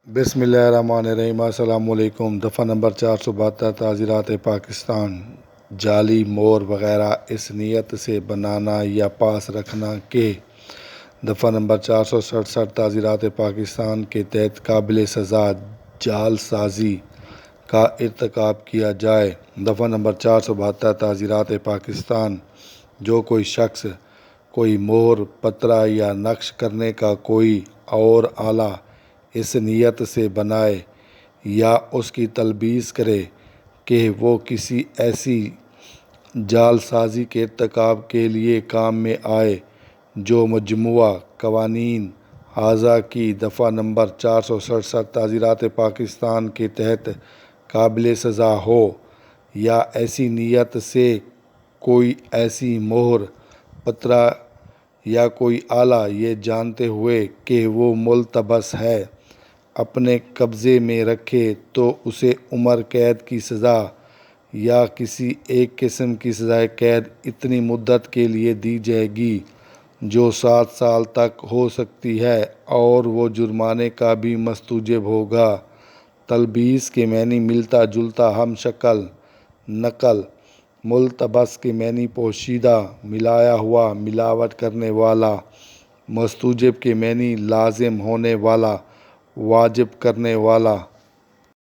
بسم اللہ الرحمن الرحیم۔ السلام علیکم۔ دفعہ نمبر 472 تعزیرات پاکستان۔ جعلی مور وغیرہ اس نیت سے بنانا یا پاس رکھنا کہ دفعہ نمبر 467 تعزیرات پاکستان کے تحت قابل سزا جعل سازی کا ارتکاب کیا جائے۔ دفعہ نمبر 472 تعزیرات پاکستان۔ جو کوئی شخص کوئی مہر، پترا یا نقش کرنے کا کوئی اور آلہ اس نیت سے بنائے یا اس کی تلبیس کرے کہ وہ کسی ایسی جعل سازی کے ارتکاب کے لیے کام میں آئے جو مجموعہ قوانین ھذا کی دفعہ نمبر 467 تعزیرات پاکستان کے تحت قابل سزا ہو، یا ایسی نیت سے کوئی ایسی مہر، پترا یا کوئی آلہ یہ جانتے ہوئے کہ وہ ملتبس ہے اپنے قبضے میں رکھے، تو اسے عمر قید کی سزا یا کسی ایک قسم کی سزائے قید اتنی مدت کے لیے دی جائے گی جو 7 سال تک ہو سکتی ہے، اور وہ جرمانے کا بھی مستوجب ہوگا۔ تلبیس کے معنی ملتا جلتا، ہم شکل، نقل۔ ملتبس کے معنی پوشیدہ، ملایا ہوا، ملاوٹ کرنے والا۔ مستوجب کے معنی لازم ہونے والا، واجب کرنے والا۔